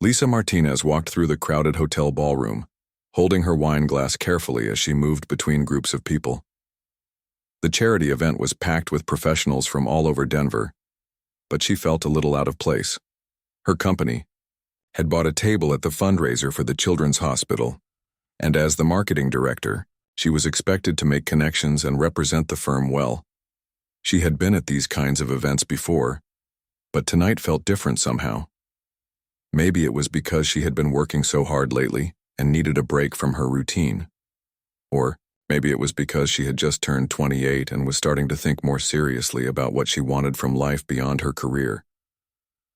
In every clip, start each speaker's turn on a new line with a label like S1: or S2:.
S1: Lisa Martinez walked through the crowded hotel ballroom, holding her wine glass carefully as she moved between groups of people. The charity event was packed with professionals from all over Denver, but she felt a little out of place. Her company had bought a table at the fundraiser for the Children's Hospital, and as the marketing director, she was expected to make connections and represent the firm well. She had been at these kinds of events before, but tonight felt different somehow. Maybe it was because she had been working so hard lately and needed a break from her routine. Or maybe it was because she had just turned 28 and was starting to think more seriously about what she wanted from life beyond her career.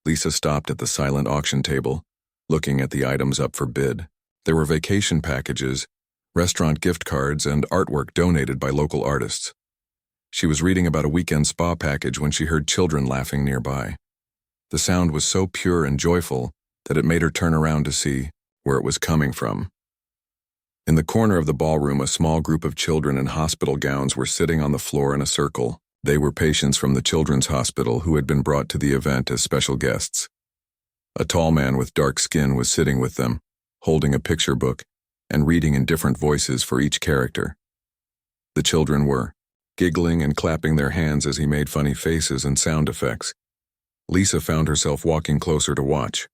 S1: Lisa stopped at the silent auction table, looking at the items up for bid. There were vacation packages, restaurant gift cards, and artwork donated by local artists. She was reading about a weekend spa package when she heard children laughing nearby. The sound was so pure and joyful that it made her turn around to see where it was coming from. In the corner of the ballroom, a small group of children in hospital gowns were sitting on the floor in a circle. They were patients from the Children's Hospital who had been brought to the event as special guests. A tall man with dark skin was sitting with them, holding a picture book and reading in different voices for each character. The children were giggling and clapping their hands as he made funny faces and sound effects. Lisa found herself walking closer to watch.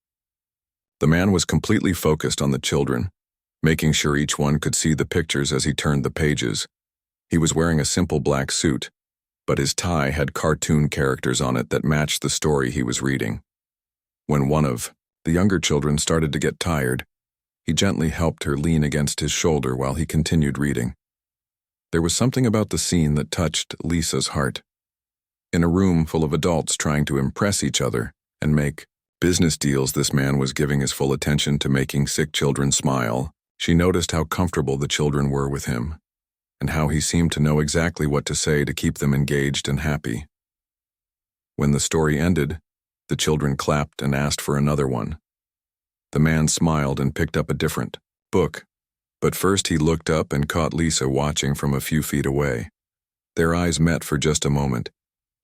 S1: The man was completely focused on the children, making sure each one could see the pictures as he turned the pages. He was wearing a simple black suit, but his tie had cartoon characters on it that matched the story he was reading. When one of the younger children started to get tired, he gently helped her lean against his shoulder while he continued reading. There was something about the scene that touched Lisa's heart. In a room full of adults trying to impress each other and make business deals, this man was giving his full attention to making sick children smile. She noticed how comfortable the children were with him, and how he seemed to know exactly what to say to keep them engaged and happy. When the story ended, the children clapped and asked for another one. The man smiled and picked up a different book, but first he looked up and caught Lisa watching from a few feet away. Their eyes met for just a moment,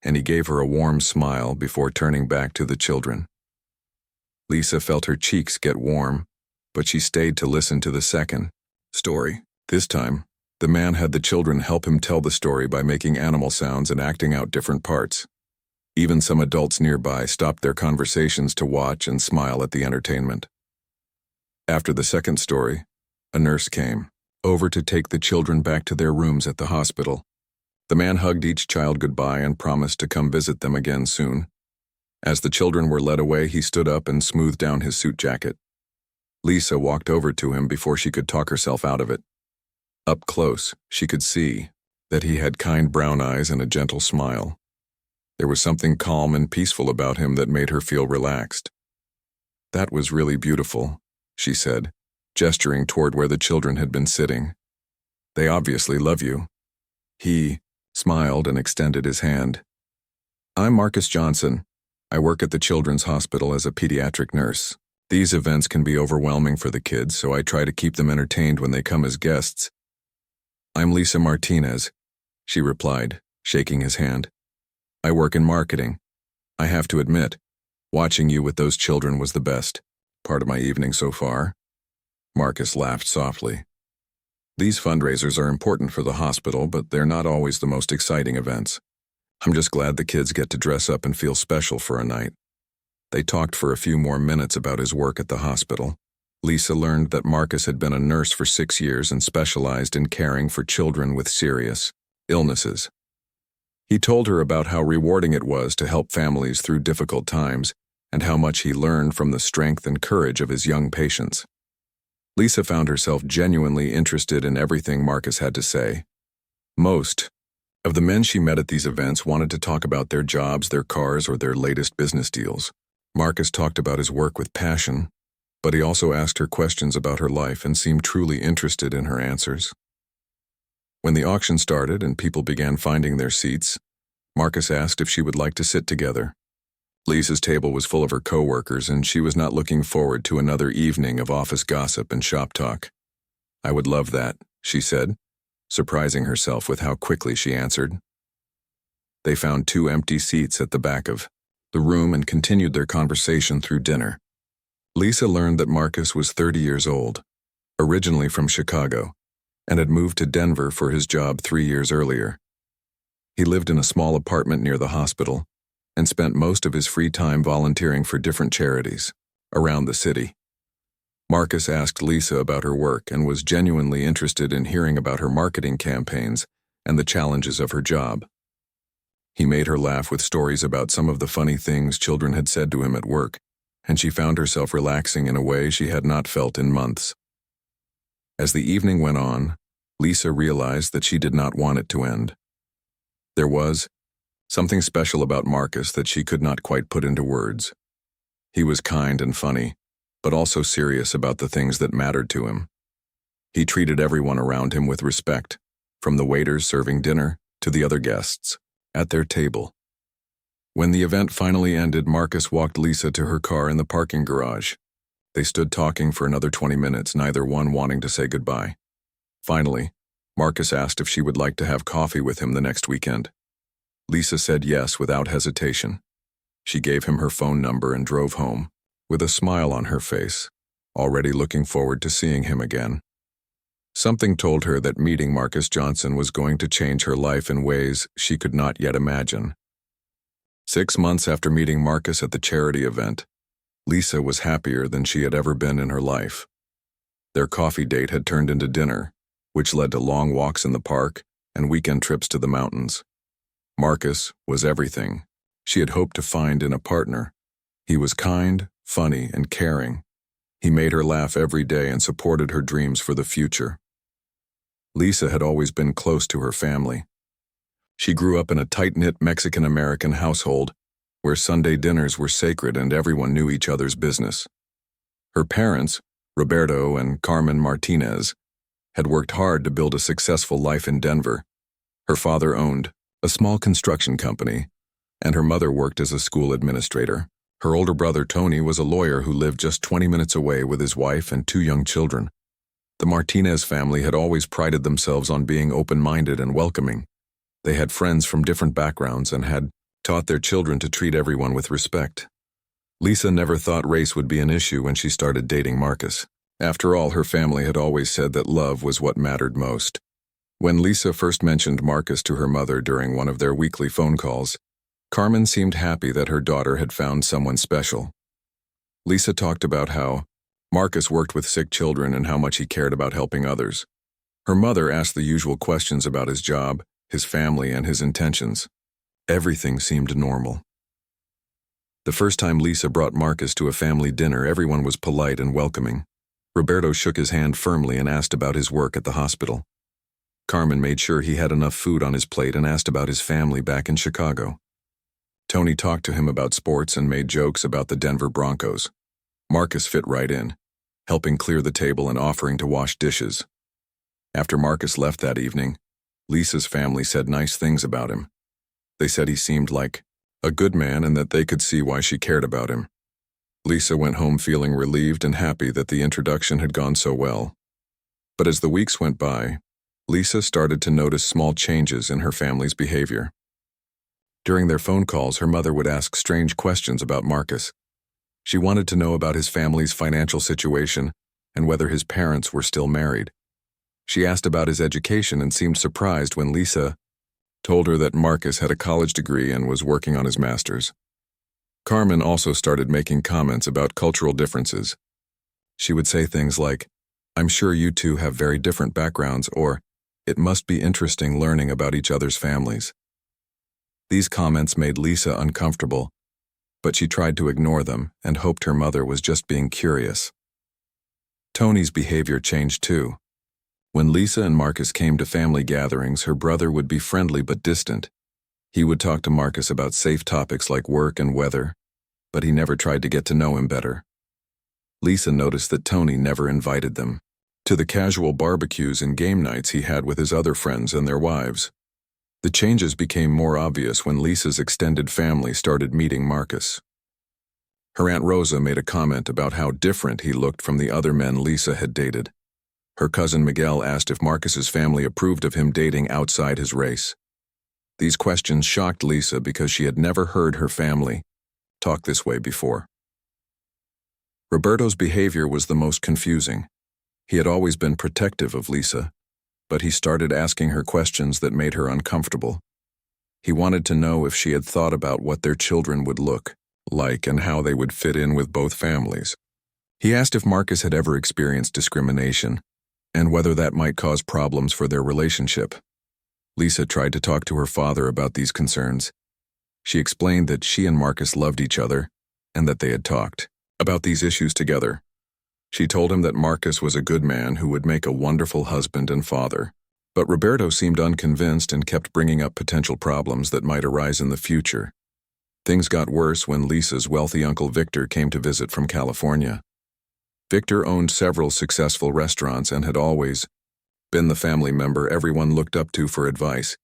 S1: and he gave her a warm smile before turning back to the children. Lisa felt her cheeks get warm, but she stayed to listen to the second story. This time, the man had the children help him tell the story by making animal sounds and acting out different parts. Even some adults nearby stopped their conversations to watch and smile at the entertainment. After the second story, a nurse came over to take the children back to their rooms at the hospital. The man hugged each child goodbye and promised to come visit them again soon. As the children were led away, he stood up and smoothed down his suit jacket. Lisa walked over to him before she could talk herself out of it. Up close, she could see that he had kind brown eyes and a gentle smile. There was something calm and peaceful about him that made her feel relaxed. "That was really beautiful," she said, gesturing toward where the children had been sitting. "They obviously love you." He smiled and extended his hand. "I'm Marcus Johnson. I work at the Children's Hospital as a pediatric nurse. These events can be overwhelming for the kids, so I try to keep them entertained when they come as guests." "I'm Lisa Martinez," she replied, shaking his hand. "I work in marketing. I have to admit, watching you with those children was the best part of my evening so far." Marcus laughed softly. "These fundraisers are important for the hospital, but they're not always the most exciting events. I'm just glad the kids get to dress up and feel special for a night." They talked for a few more minutes about his work at the hospital. Lisa learned that Marcus had been a nurse for 6 years and specialized in caring for children with serious illnesses. He told her about how rewarding it was to help families through difficult times and how much he learned from the strength and courage of his young patients. Lisa found herself genuinely interested in everything Marcus had to say. Most of the men she met at these events wanted to talk about their jobs, their cars, or their latest business deals. Marcus talked about his work with passion, but he also asked her questions about her life and seemed truly interested in her answers. When the auction started and people began finding their seats, Marcus asked if she would like to sit together. Lisa's table was full of her coworkers, and she was not looking forward to another evening of office gossip and shop talk. "I would love that," she said, surprising herself with how quickly she answered. They found 2 empty seats at the back of the room and continued their conversation through dinner. Lisa learned that Marcus was 30 years old, originally from Chicago, and had moved to Denver for his job 3 years earlier. He lived in a small apartment near the hospital and spent most of his free time volunteering for different charities around the city. Marcus asked Lisa about her work and was genuinely interested in hearing about her marketing campaigns and the challenges of her job. He made her laugh with stories about some of the funny things children had said to him at work, and she found herself relaxing in a way she had not felt in months. As the evening went on, Lisa realized that she did not want it to end. There was something special about Marcus that she could not quite put into words. He was kind and funny, but also serious about the things that mattered to him. He treated everyone around him with respect, from the waiters serving dinner to the other guests at their table. When the event finally ended, Marcus walked Lisa to her car in the parking garage. They stood talking for another 20 minutes, neither one wanting to say goodbye. Finally, Marcus asked if she would like to have coffee with him the next weekend. Lisa said yes without hesitation. She gave him her phone number and drove home, with a smile on her face, already looking forward to seeing him again. Something told her that meeting Marcus Johnson was going to change her life in ways she could not yet imagine. 6 months after meeting Marcus at the charity event, Lisa was happier than she had ever been in her life. Their coffee date had turned into dinner, which led to long walks in the park and weekend trips to the mountains. Marcus was everything she had hoped to find in a partner. He was kind, funny, and caring. He made her laugh every day and supported her dreams for the future. Lisa had always been close to her family. She grew up in a tight-knit Mexican-American household where Sunday dinners were sacred and everyone knew each other's business. Her parents, Roberto and Carmen Martinez, had worked hard to build a successful life in Denver. Her father owned a small construction company, and her mother worked as a school administrator. Her older brother Tony was a lawyer who lived just 20 minutes away with his wife and 2 young children. The Martinez family had always prided themselves on being open-minded and welcoming. They had friends from different backgrounds and had taught their children to treat everyone with respect. Lisa never thought race would be an issue when she started dating Marcus. After all, her family had always said that love was what mattered most. When Lisa first mentioned Marcus to her mother during one of their weekly phone calls, Carmen seemed happy that her daughter had found someone special. Lisa talked about how Marcus worked with sick children and how much he cared about helping others. Her mother asked the usual questions about his job, his family, and his intentions. Everything seemed normal. The first time Lisa brought Marcus to a family dinner, everyone was polite and welcoming. Roberto shook his hand firmly and asked about his work at the hospital. Carmen made sure he had enough food on his plate and asked about his family back in Chicago. Tony talked to him about sports and made jokes about the Denver Broncos. Marcus fit right in, helping clear the table and offering to wash dishes. After Marcus left that evening, Lisa's family said nice things about him. They said he seemed like a good man and that they could see why she cared about him. Lisa went home feeling relieved and happy that the introduction had gone so well. But as the weeks went by, Lisa started to notice small changes in her family's behavior. During their phone calls, her mother would ask strange questions about Marcus. She wanted to know about his family's financial situation and whether his parents were still married. She asked about his education and seemed surprised when Lisa told her that Marcus had a college degree and was working on his master's. Carmen also started making comments about cultural differences. She would say things like, "I'm sure you two have very different backgrounds," or, "It must be interesting learning about each other's families." These comments made Lisa uncomfortable, but she tried to ignore them and hoped her mother was just being curious. Tony's behavior changed too. When Lisa and Marcus came to family gatherings, her brother would be friendly but distant. He would talk to Marcus about safe topics like work and weather, but he never tried to get to know him better. Lisa noticed that Tony never invited them to the casual barbecues and game nights he had with his other friends and their wives. The changes became more obvious when Lisa's extended family started meeting Marcus. Her Aunt Rosa made a comment about how different he looked from the other men Lisa had dated. Her cousin Miguel asked if Marcus's family approved of him dating outside his race. These questions shocked Lisa because she had never heard her family talk this way before. Roberto's behavior was the most confusing. He had always been protective of Lisa, but he started asking her questions that made her uncomfortable. He wanted to know if she had thought about what their children would look like and how they would fit in with both families. He asked if Marcus had ever experienced discrimination, and whether that might cause problems for their relationship. Lisa tried to talk to her father about these concerns. She explained that she and Marcus loved each other, and that they had talked about these issues together. She told him that Marcus was a good man who would make a wonderful husband and father. But Roberto seemed unconvinced and kept bringing up potential problems that might arise in the future. Things got worse when Lisa's wealthy uncle Victor came to visit from California. Victor owned several successful restaurants and had always been the family member everyone looked up to for advice.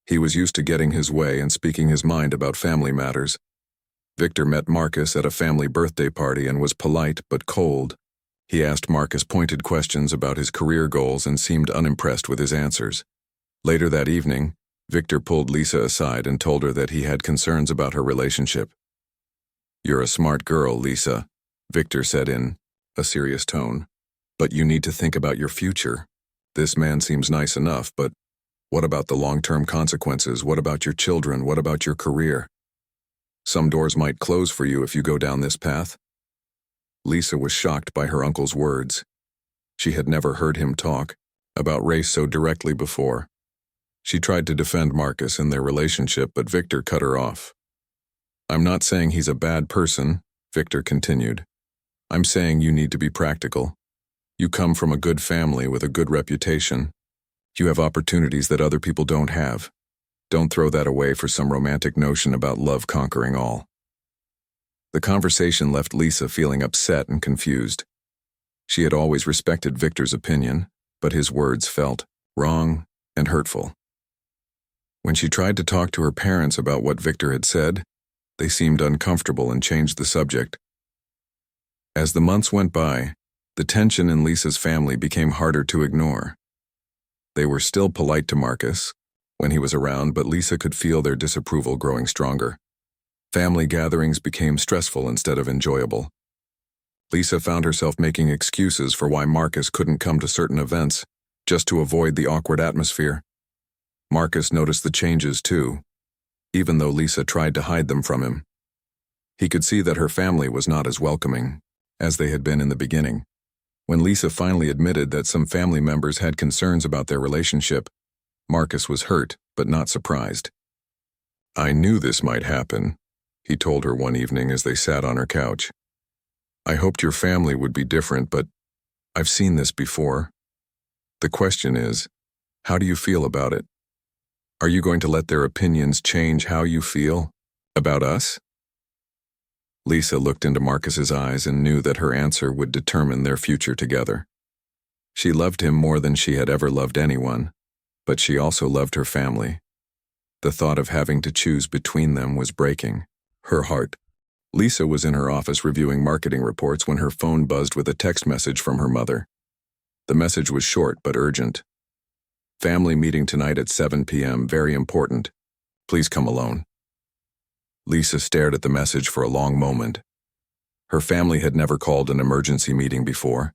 S1: He was used to getting his way and speaking his mind about family matters. Victor met Marcus at a family birthday party and was polite but cold. He asked Marcus pointed questions about his career goals and seemed unimpressed with his answers. Later that evening, Victor pulled Lisa aside and told her that he had concerns about her relationship. "You're a smart girl, Lisa," Victor said in a serious tone. "But you need to think about your future. This man seems nice enough, but what about the long-term consequences? What about your children? What about your career? Some doors might close for you if you go down this path." Lisa was shocked by her uncle's words. She had never heard him talk about race so directly before. She tried to defend Marcus and their relationship, but Victor cut her off. "I'm not saying he's a bad person," Victor continued. "I'm saying you need to be practical. You come from a good family with a good reputation. You have opportunities that other people don't have. Don't throw that away for some romantic notion about love conquering all." The conversation left Lisa feeling upset and confused. She had always respected Victor's opinion, but his words felt wrong and hurtful. When she tried to talk to her parents about what Victor had said, they seemed uncomfortable and changed the subject. As the months went by, the tension in Lisa's family became harder to ignore. They were still polite to Marcus when he was around, but Lisa could feel their disapproval growing stronger. Family gatherings became stressful instead of enjoyable. Lisa found herself making excuses for why Marcus couldn't come to certain events, just to avoid the awkward atmosphere. Marcus noticed the changes too, even though Lisa tried to hide them from him. He could see that her family was not as welcoming as they had been in the beginning. When Lisa finally admitted that some family members had concerns about their relationship, Marcus was hurt but not surprised. "I knew this might happen," he told her one evening as they sat on her couch. "I hoped your family would be different, but I've seen this before. The question is, how do you feel about it? Are you going to let their opinions change how you feel about us?" Lisa looked into Marcus's eyes and knew that her answer would determine their future together. She loved him more than she had ever loved anyone, but she also loved her family. The thought of having to choose between them was breaking her heart. Lisa was in her office reviewing marketing reports when her phone buzzed with a text message from her mother. The message was short but urgent. "Family meeting tonight at 7 p.m. Very important. Please come alone." Lisa stared at the message for a long moment. Her family had never called an emergency meeting before.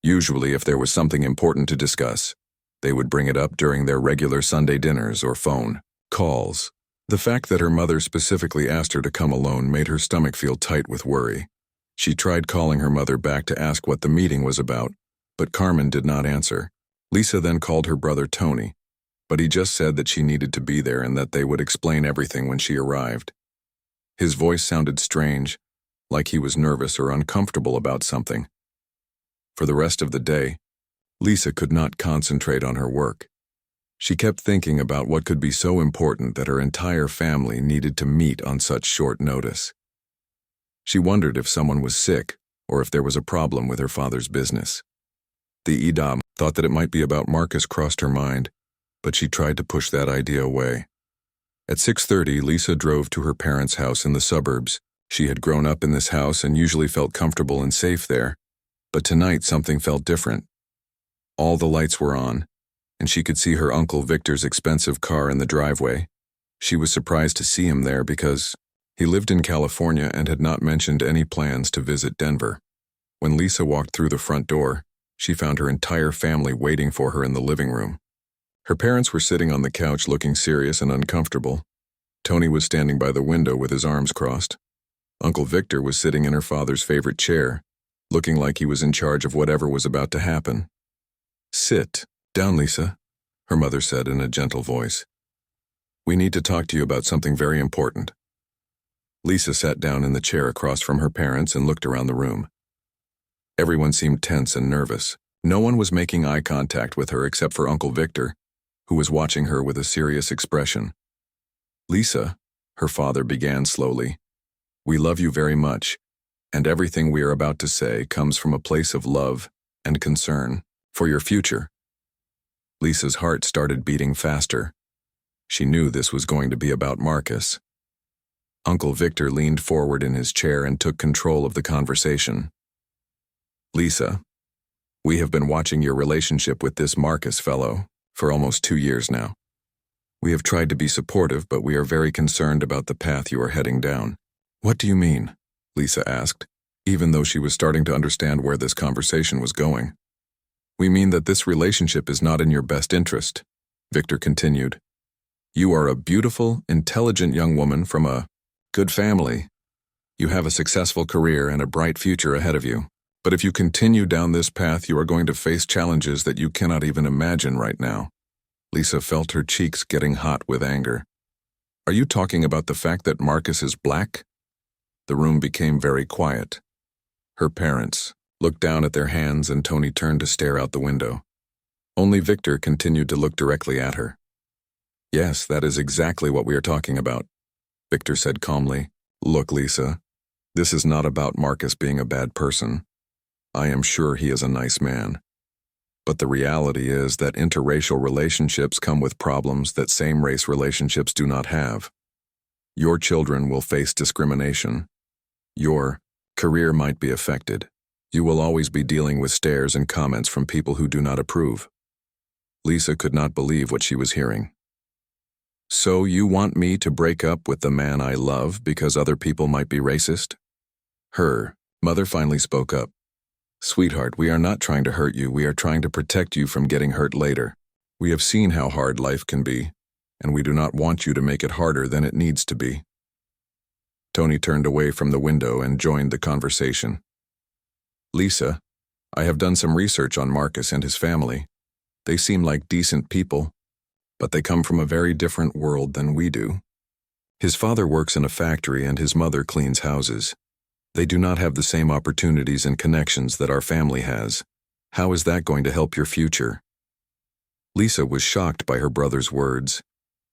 S1: Usually, if there was something important to discuss, they would bring it up during their regular Sunday dinners or phone calls. The fact that her mother specifically asked her to come alone made her stomach feel tight with worry. She tried calling her mother back to ask what the meeting was about, but Carmen did not answer. Lisa then called her brother Tony, but he just said that she needed to be there and that they would explain everything when she arrived. His voice sounded strange, like he was nervous or uncomfortable about something. For the rest of the day, Lisa could not concentrate on her work. She kept thinking about what could be so important that her entire family needed to meet on such short notice. She wondered if someone was sick or if there was a problem with her father's business. The idam thought that it might be about Marcus crossed her mind, but she tried to push that idea away. At 6:30, Lisa drove to her parents' house in the suburbs. She had grown up in this house and usually felt comfortable and safe there, but tonight something felt different. All the lights were on, and she could see her Uncle Victor's expensive car in the driveway. She was surprised to see him there because he lived in California and had not mentioned any plans to visit Denver. When Lisa walked through the front door, she found her entire family waiting for her in the living room. Her parents were sitting on the couch looking serious and uncomfortable. Tony was standing by the window with his arms crossed. Uncle Victor was sitting in her father's favorite chair, looking like he was in charge of whatever was about to happen. "Sit down, Lisa," her mother said in a gentle voice. "We need to talk to you about something very important." Lisa sat down in the chair across from her parents and looked around the room. Everyone seemed tense and nervous. No one was making eye contact with her except for Uncle Victor, who was watching her with a serious expression. "Lisa," her father began slowly, "we love you very much, and everything we are about to say comes from a place of love and concern for your future." Lisa's heart started beating faster. She knew this was going to be about Marcus. Uncle Victor leaned forward in his chair and took control of the conversation. "Lisa, we have been watching your relationship with this Marcus fellow for almost 2 years now. We have tried to be supportive, but we are very concerned about the path you are heading down." "What do you mean?" Lisa asked, even though she was starting to understand where this conversation was going. "We mean that this relationship is not in your best interest," Victor continued. "You are a beautiful, intelligent young woman from a good family. You have a successful career and a bright future ahead of you. But if you continue down this path, you are going to face challenges that you cannot even imagine right now." Lisa felt her cheeks getting hot with anger. "Are you talking about the fact that Marcus is black?" The room became very quiet. Her parents looked down at their hands and Tony turned to stare out the window. Only Victor continued to look directly at her. "Yes, that is exactly what we are talking about," Victor said calmly. "Look, Lisa, this is not about Marcus being a bad person. I am sure he is a nice man. But the reality is that interracial relationships come with problems that same-race relationships do not have. Your children will face discrimination. Your career might be affected. You will always be dealing with stares and comments from people who do not approve." Lisa could not believe what she was hearing. "So you want me to break up with the man I love because other people might be racist?" Her mother finally spoke up. "Sweetheart, we are not trying to hurt you. We are trying to protect you from getting hurt later. We have seen how hard life can be, and we do not want you to make it harder than it needs to be." Tony turned away from the window and joined the conversation. "Lisa, I have done some research on Marcus and his family. They seem like decent people, but they come from a very different world than we do. His father works in a factory and his mother cleans houses. They do not have the same opportunities and connections that our family has. How is that going to help your future?" Lisa was shocked by her brother's words.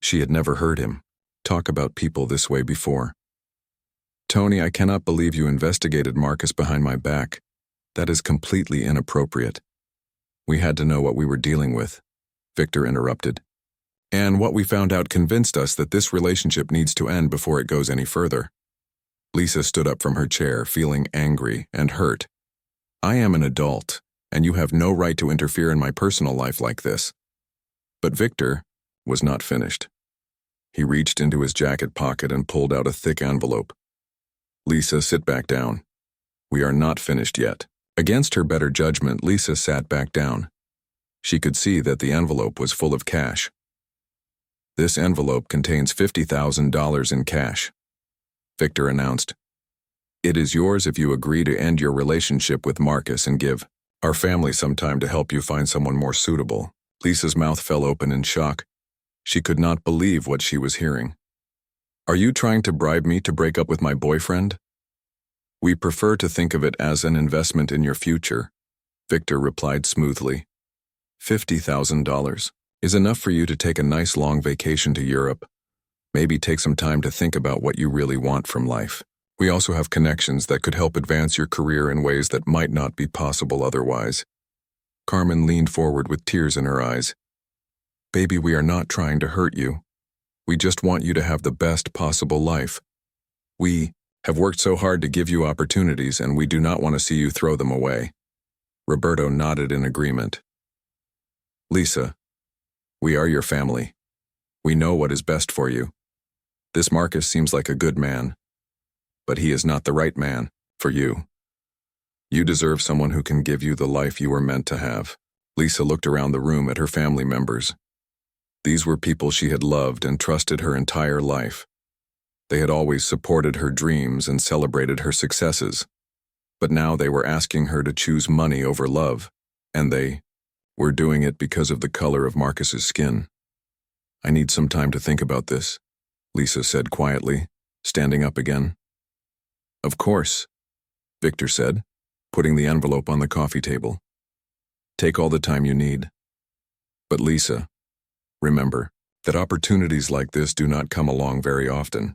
S1: She had never heard him talk about people this way before. "Tony, I cannot believe you investigated Marcus behind my back. That is completely inappropriate. We had to know what we were dealing with," Victor interrupted. "And what we found out convinced us that this relationship needs to end before it goes any further." Lisa stood up from her chair, feeling angry and hurt. "I am an adult, and you have no right to interfere in my personal life like this." But Victor was not finished. He reached into his jacket pocket and pulled out a thick envelope. "Lisa, sit back down. We are not finished yet." Against her better judgment, Lisa sat back down. She could see that the envelope was full of cash. "This envelope contains $50,000 in cash," Victor announced. "It is yours if you agree to end your relationship with Marcus and give our family some time to help you find someone more suitable." Lisa's mouth fell open in shock. She could not believe what she was hearing. "Are you trying to bribe me to break up with my boyfriend?" "We prefer to think of it as an investment in your future," Victor replied smoothly. $50,000 is enough for you to take a nice long vacation to Europe. Maybe take some time to think about what you really want from life. We also have connections that could help advance your career in ways that might not be possible otherwise." Carmen leaned forward with tears in her eyes. "Baby, we are not trying to hurt you. We just want you to have the best possible life. We have worked so hard to give you opportunities, and we do not want to see you throw them away." Roberto nodded in agreement. "Lisa, we are your family. We know what is best for you. This Marcus seems like a good man, but he is not the right man for you." You deserve someone who can give you the life you were meant to have. Lisa looked around the room at her family members. These were people she had loved and trusted her entire life. They had always supported her dreams and celebrated her successes. But now they were asking her to choose money over love, and they were doing it because of the color of Marcus's skin. I need some time to think about this, Lisa said quietly, standing up again. Of course, Victor said, putting the envelope on the coffee table. Take all the time you need. But Lisa, remember that opportunities like this do not come along very often.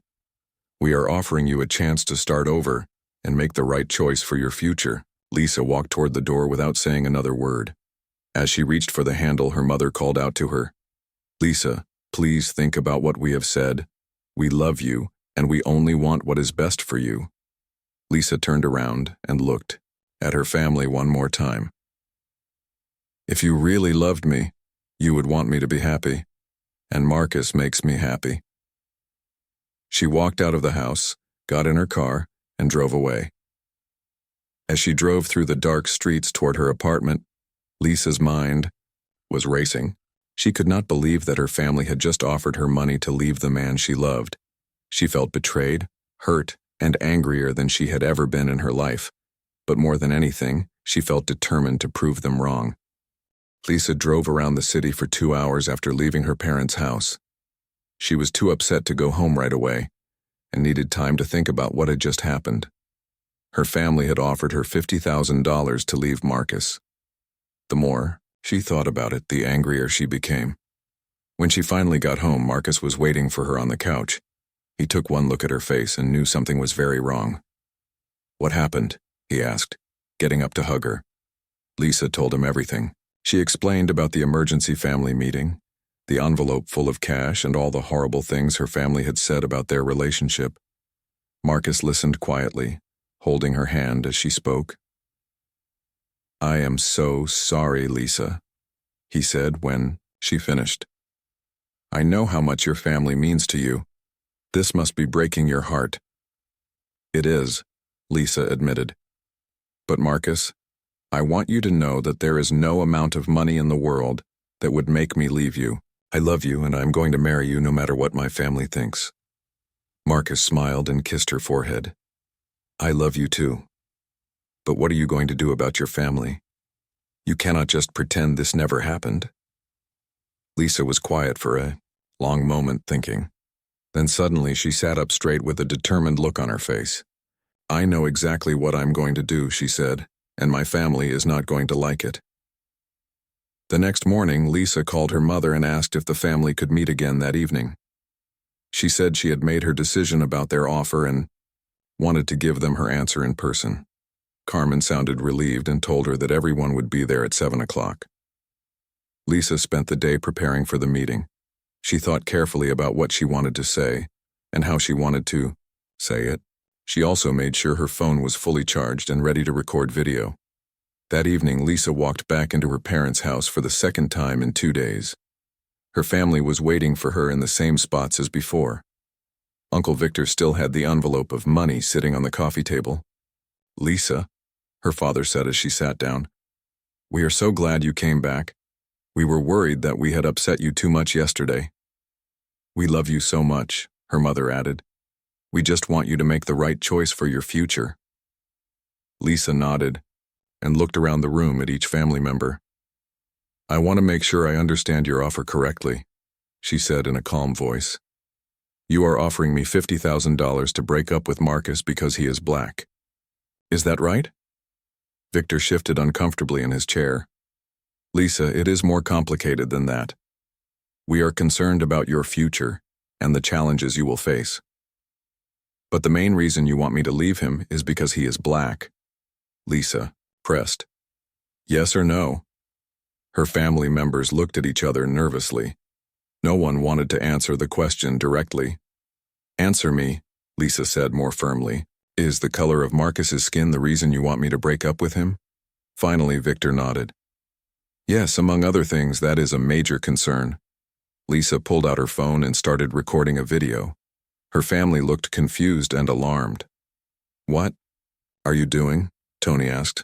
S1: We are offering you a chance to start over and make the right choice for your future. Lisa walked toward the door without saying another word. As she reached for the handle, her mother called out to her, Lisa, please think about what we have said. We love you, and we only want what is best for you. Lisa turned around and looked at her family one more time. If you really loved me, you would want me to be happy, and Marcus makes me happy. She walked out of the house, got in her car, and drove away. As she drove through the dark streets toward her apartment, Lisa's mind was racing. She could not believe that her family had just offered her money to leave the man she loved. She felt betrayed, hurt, and angrier than she had ever been in her life. But more than anything, she felt determined to prove them wrong. Lisa drove around the city for 2 hours after leaving her parents' house. She was too upset to go home right away, and needed time to think about what had just happened. Her family had offered her $50,000 to leave Marcus. The more she thought about it, the angrier she became. When she finally got home, Marcus was waiting for her on the couch. He took one look at her face and knew something was very wrong. What happened? He asked, getting up to hug her. Lisa told him everything. She explained about the emergency family meeting, the envelope full of cash, and all the horrible things her family had said about their relationship. Marcus listened quietly, holding her hand as she spoke. I am so sorry, Lisa, he said when she finished. I know how much your family means to you. This must be breaking your heart. It is, Lisa admitted. But Marcus, I want you to know that there is no amount of money in the world that would make me leave you. I love you, and I am going to marry you no matter what my family thinks. Marcus smiled and kissed her forehead. I love you too. But what are you going to do about your family? You cannot just pretend this never happened. Lisa was quiet for a long moment, thinking. Then suddenly she sat up straight with a determined look on her face. I know exactly what I'm going to do, she said, and my family is not going to like it. The next morning, Lisa called her mother and asked if the family could meet again that evening. She said she had made her decision about their offer and wanted to give them her answer in person. Carmen sounded relieved and told her that everyone would be there at 7 o'clock. Lisa spent the day preparing for the meeting. She thought carefully about what she wanted to say and how she wanted to say it. She also made sure her phone was fully charged and ready to record video. That evening, Lisa walked back into her parents' house for the second time in 2 days. Her family was waiting for her in the same spots as before. Uncle Victor still had the envelope of money sitting on the coffee table. Lisa, her father said as she sat down, we are so glad you came back. We were worried that we had upset you too much yesterday. We love you so much, her mother added. We just want you to make the right choice for your future. Lisa nodded and looked around the room at each family member. I want to make sure I understand your offer correctly, she said in a calm voice. You are offering me $50,000 to break up with Marcus because he is black. Is that right? Victor shifted uncomfortably in his chair. Lisa, it is more complicated than that. We are concerned about your future and the challenges you will face. But the main reason you want me to leave him is because he is black. Lisa pressed. Yes or no? Her family members looked at each other nervously. No one wanted to answer the question directly. Answer me, Lisa said more firmly. Is the color of Marcus's skin the reason you want me to break up with him? Finally, Victor nodded. Yes, among other things, that is a major concern. Lisa pulled out her phone and started recording a video. Her family looked confused and alarmed. What are you doing? Tony asked.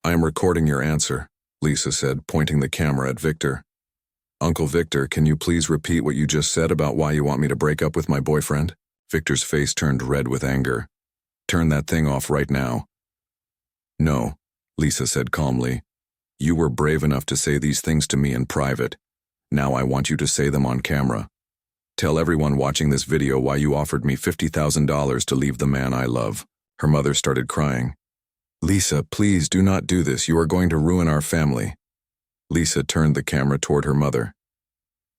S1: I am recording your answer, Lisa said, pointing the camera at Victor. Uncle Victor, can you please repeat what you just said about why you want me to break up with my boyfriend? Victor's face turned red with anger. Turn that thing off right now. No, Lisa said calmly. You were brave enough to say these things to me in private. Now I want you to say them on camera. Tell everyone watching this video why you offered me $50,000 to leave the man I love. Her mother started crying. Lisa, please do not do this. You are going to ruin our family. Lisa turned the camera toward her mother.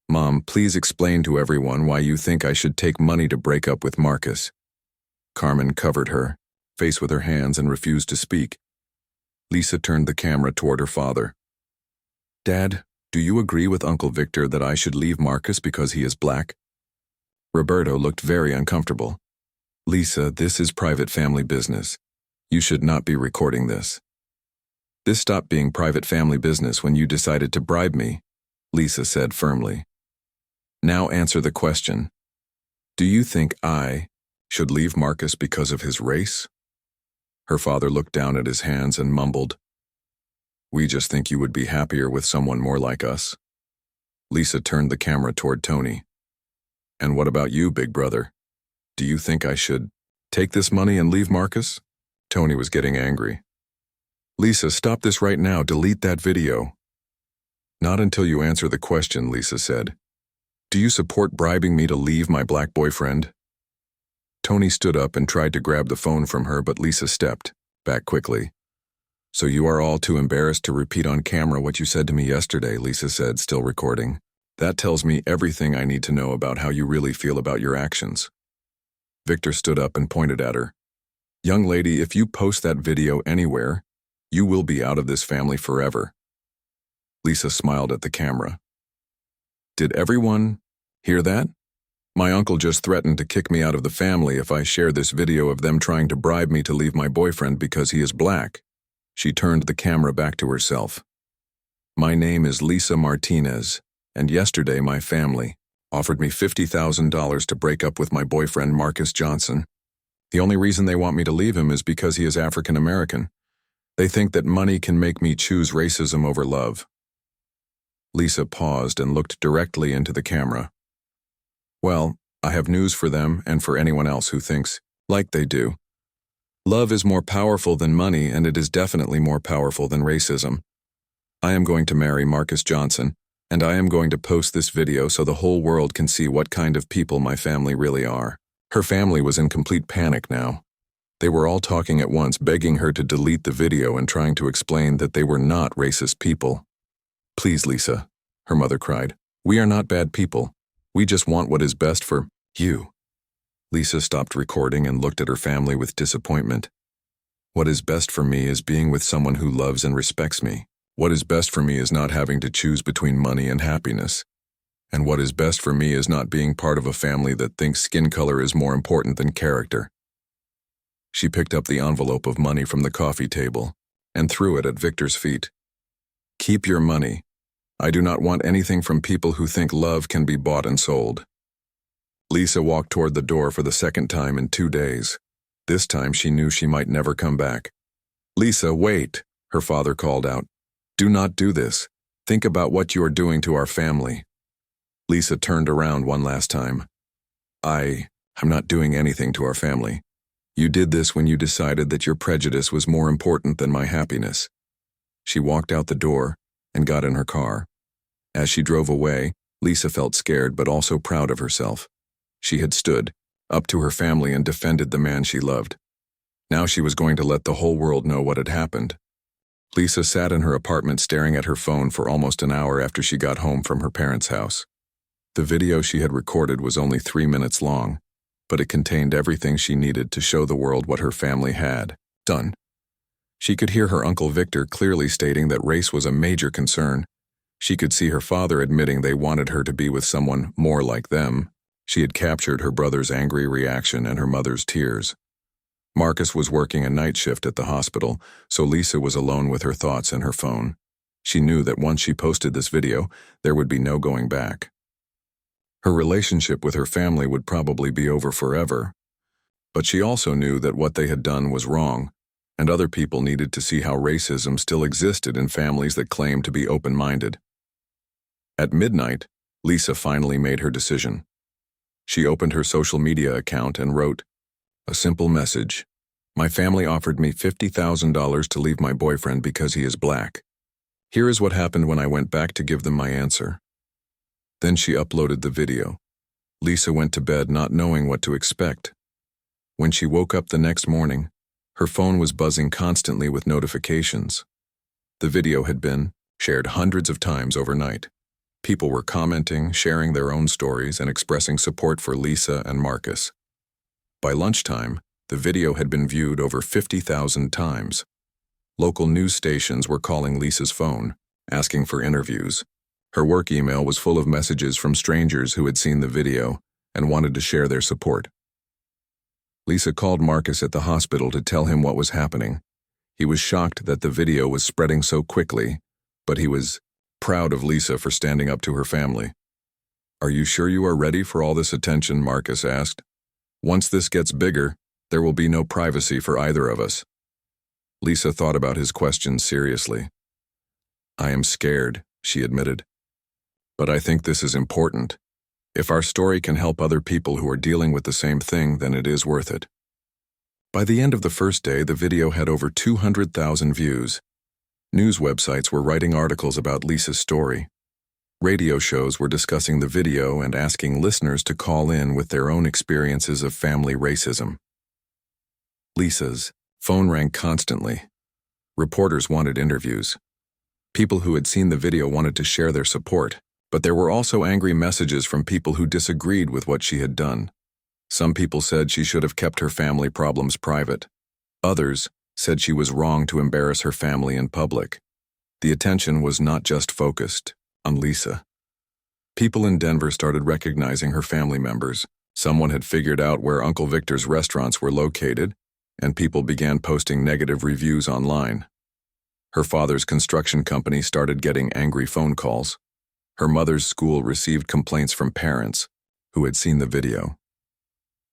S1: Mom, please explain to everyone why you think I should take money to break up with Marcus. Carmen covered her face with her hands and refused to speak. Lisa turned the camera toward her father. Dad, do you agree with Uncle Victor that I should leave Marcus because he is black? Roberto looked very uncomfortable. Lisa, this is private family business. You should not be recording this. This stopped being private family business when you decided to bribe me, Lisa said firmly. Now answer the question. Do you think I should leave Marcus because of his race? Her father looked down at his hands and mumbled, We just think you would be happier with someone more like us. Lisa turned the camera toward Tony. And what about you, big brother? Do you think I should take this money and leave Marcus? Tony was getting angry. Lisa, stop this right now. Delete that video. Not until you answer the question, Lisa said. Do you support bribing me to leave my black boyfriend? Tony stood up and tried to grab the phone from her, but Lisa stepped back quickly. So you are all too embarrassed to repeat on camera what you said to me yesterday, Lisa said, still recording. That tells me everything I need to know about how you really feel about your actions. Victor stood up and pointed at her. Young lady, if you post that video anywhere, you will be out of this family forever. Lisa smiled at the camera. Did everyone hear that? My uncle just threatened to kick me out of the family if I share this video of them trying to bribe me to leave my boyfriend because he is black. She turned the camera back to herself. My name is Lisa Martinez, and yesterday my family offered me $50,000 to break up with my boyfriend Marcus Johnson. The only reason they want me to leave him is because he is African American. They think that money can make me choose racism over love. Lisa paused and looked directly into the camera. Well, I have news for them and for anyone else who thinks like they do. Love is more powerful than money, and it is definitely more powerful than racism. I am going to marry Marcus Johnson, and I am going to post this video so the whole world can see what kind of people my family really are. Her family was in complete panic now. They were all talking at once, begging her to delete the video and trying to explain that they were not racist people. Please, Lisa, her mother cried. We are not bad people. We just want what is best for you. Lisa stopped recording and looked at her family with disappointment. What is best for me is being with someone who loves and respects me. What is best for me is not having to choose between money and happiness. And what is best for me is not being part of a family that thinks skin color is more important than character. She picked up the envelope of money from the coffee table and threw it at Victor's feet. Keep your money. I do not want anything from people who think love can be bought and sold. Lisa walked toward the door for the second time in 2 days. This time she knew she might never come back. Lisa, wait, her father called out. Do not do this. Think about what you are doing to our family. Lisa turned around one last time. I'm not doing anything to our family. You did this when you decided that your prejudice was more important than my happiness. She walked out the door and got in her car. As she drove away, Lisa felt scared but also proud of herself. She had stood up to her family and defended the man she loved. Now she was going to let the whole world know what had happened. Lisa sat in her apartment staring at her phone for almost an hour after she got home from her parents' house. The video she had recorded was only 3 minutes long, but it contained everything she needed to show the world what her family had done. She could hear her Uncle Victor clearly stating that race was a major concern. She could see her father admitting they wanted her to be with someone more like them. She had captured her brother's angry reaction and her mother's tears. Marcus was working a night shift at the hospital, so Lisa was alone with her thoughts and her phone. She knew that once she posted this video, there would be no going back. Her relationship with her family would probably be over forever, but she also knew that what they had done was wrong. and other people needed to see how racism still existed in families that claimed to be open-minded. At midnight, Lisa finally made her decision. She opened her social media account and wrote a simple message. My family offered me $50,000 to leave my boyfriend because he is black. Here is what happened when I went back to give them my answer. Then she uploaded the video. Lisa went to bed not knowing what to expect. When she woke up the next morning, her phone was buzzing constantly with notifications. The video had been shared hundreds of times overnight. People were commenting, sharing their own stories, and expressing support for Lisa and Marcus. By lunchtime, the video had been viewed over 50,000 times. Local news stations were calling Lisa's phone, asking for interviews. Her work email was full of messages from strangers who had seen the video and wanted to share their support. Lisa called Marcus at the hospital to tell him what was happening. He was shocked that the video was spreading so quickly, but he was proud of Lisa for standing up to her family. Are you sure you are ready for all this attention? Marcus asked. Once this gets bigger, there will be no privacy for either of us. Lisa thought about his question seriously. I am scared, she admitted. But I think this is important. If our story can help other people who are dealing with the same thing, then it is worth it. By the end of the first day, the video had over 200,000 views. News websites were writing articles about Lisa's story. Radio shows were discussing the video and asking listeners to call in with their own experiences of family racism. Lisa's phone rang constantly. Reporters wanted interviews. People who had seen the video wanted to share their support, but there were also angry messages from people who disagreed with what she had done. Some people said she should have kept her family problems private. Others said she was wrong to embarrass her family in public. The attention was not just focused on Lisa. People in Denver started recognizing her family members. Someone had figured out where Uncle Victor's restaurants were located, and people began posting negative reviews online. Her father's construction company started getting angry phone calls. Her mother's school received complaints from parents who had seen the video.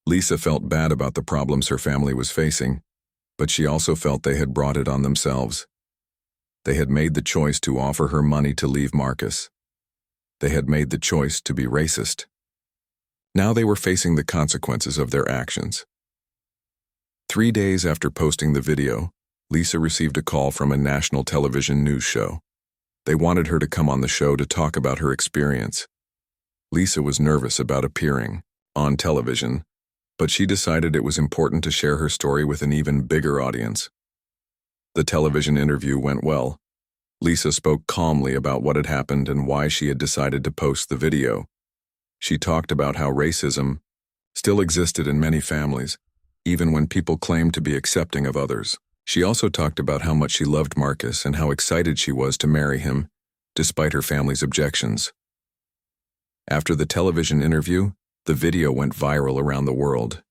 S1: Lisa felt bad about the problems her family was facing, but she also felt they had brought it on themselves. They had made the choice to offer her money to leave Marcus. They had made the choice to be racist. Now they were facing the consequences of their actions. 3 days after posting the video, Lisa received a call from a national television news show. They wanted her to come on the show to talk about her experience. Lisa was nervous about appearing on television, but she decided it was important to share her story with an even bigger audience. The television interview went well. Lisa spoke calmly about what had happened and why she had decided to post the video. She talked about how racism still existed in many families, even when people claimed to be accepting of others. She also talked about how much she loved Marcus and how excited she was to marry him, despite her family's objections. After the television interview, the video went viral around the world.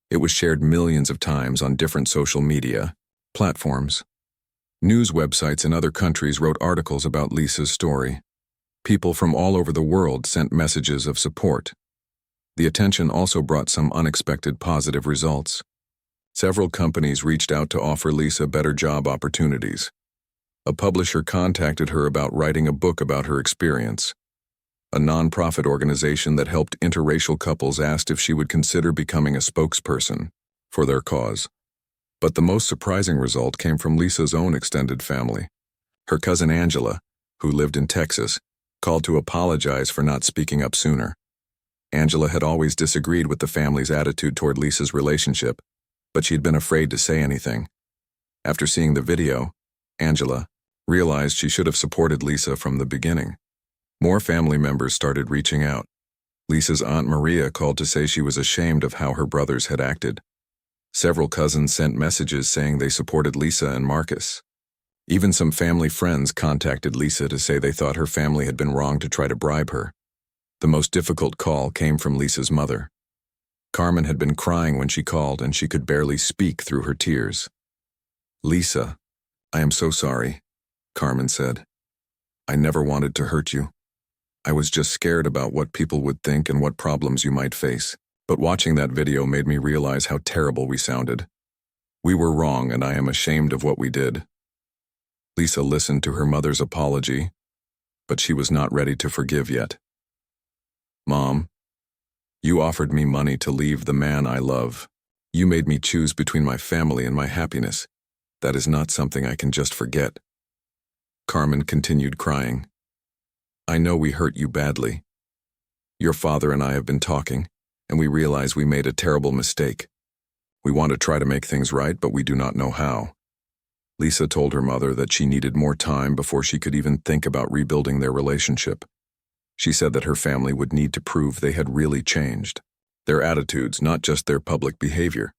S1: It was shared millions of times on different social media platforms. News websites in other countries wrote articles about Lisa's story. People from all over the world sent messages of support. The attention also brought some unexpected positive results. Several companies reached out to offer Lisa better job opportunities. A publisher contacted her about writing a book about her experience. A nonprofit organization that helped interracial couples asked if she would consider becoming a spokesperson for their cause. But the most surprising result came from Lisa's own extended family. Her cousin Angela, who lived in Texas, called to apologize for not speaking up sooner. Angela had always disagreed with the family's attitude toward Lisa's relationship, but she'd been afraid to say anything. After seeing the video, Angela realized she should have supported Lisa from the beginning. More family members started reaching out. Lisa's Aunt Maria called to say she was ashamed of how her brothers had acted. Several cousins sent messages saying they supported Lisa and Marcus. Even some family friends contacted Lisa to say they thought her family had been wrong to try to bribe her. The most difficult call came from Lisa's mother. Carmen had been crying when she called, and she could barely speak through her tears. Lisa, I am so sorry, Carmen said. I never wanted to hurt you. I was just scared about what people would think and what problems you might face. But watching that video made me realize how terrible we sounded. We were wrong, and I am ashamed of what we did. Lisa listened to her mother's apology, but she was not ready to forgive yet. Mom, you offered me money to leave the man I love. You made me choose between my family and my happiness. That is not something I can just forget. Carmen continued crying. I know we hurt you badly. Your father and I have been talking, and we realize we made a terrible mistake. We want to try to make things right, but we do not know how. Lisa told her mother that she needed more time before she could even think about rebuilding their relationship. She said that her family would need to prove they had really changed. Their attitudes, not just their public behavior.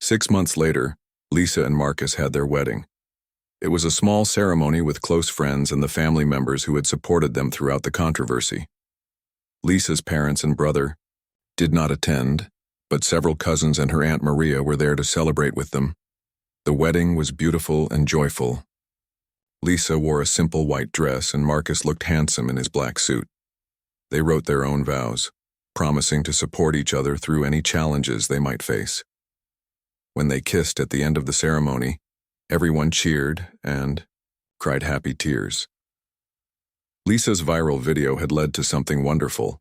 S1: 6 months later, Lisa and Marcus had their wedding. It was a small ceremony with close friends and the family members who had supported them throughout the controversy. Lisa's parents and brother did not attend, but several cousins and her Aunt Maria were there to celebrate with them. The wedding was beautiful and joyful. Lisa wore a simple white dress and Marcus looked handsome in his black suit. They wrote their own vows, promising to support each other through any challenges they might face. When they kissed at the end of the ceremony, everyone cheered and cried happy tears. Lisa's viral video had led to something wonderful.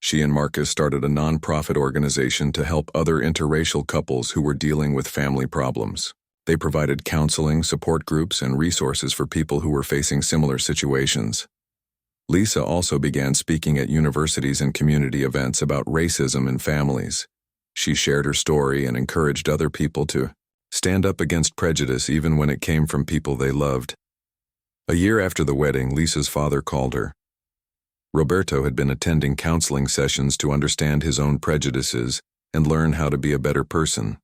S1: She and Marcus started a non-profit organization to help other interracial couples who were dealing with family problems. They provided counseling, support groups, and resources for people who were facing similar situations. Lisa also began speaking at universities and community events about racism in families. She shared her story and encouraged other people to stand up against prejudice even when it came from people they loved. A year after the wedding, Lisa's father called her. Roberto had been attending counseling sessions to understand his own prejudices and learn how to be a better person.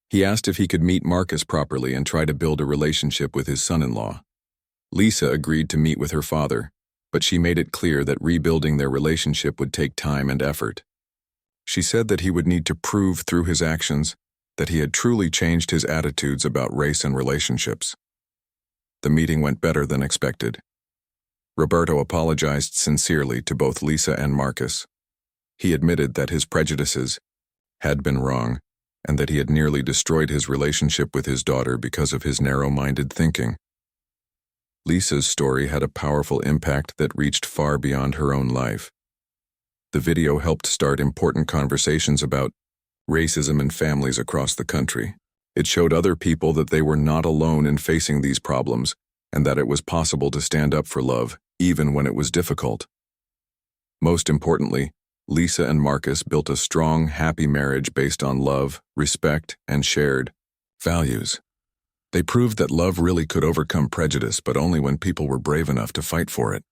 S1: He asked if he could meet Marcus properly and try to build a relationship with his son-in-law. Lisa agreed to meet with her father, but she made it clear that rebuilding their relationship would take time and effort. She said that he would need to prove through his actions that he had truly changed his attitudes about race and relationships. The meeting went better than expected. Roberto apologized sincerely to both Lisa and Marcus. He admitted that his prejudices had been wrong and that he had nearly destroyed his relationship with his daughter because of his narrow-minded thinking. Lisa's story had a powerful impact that reached far beyond her own life. The video helped start important conversations about racism in families across the country. It showed other people that they were not alone in facing these problems and that it was possible to stand up for love, even when it was difficult. Most importantly, Lisa and Marcus built a strong, happy marriage based on love, respect, and shared values. They proved that love really could overcome prejudice, but only when people were brave enough to fight for it.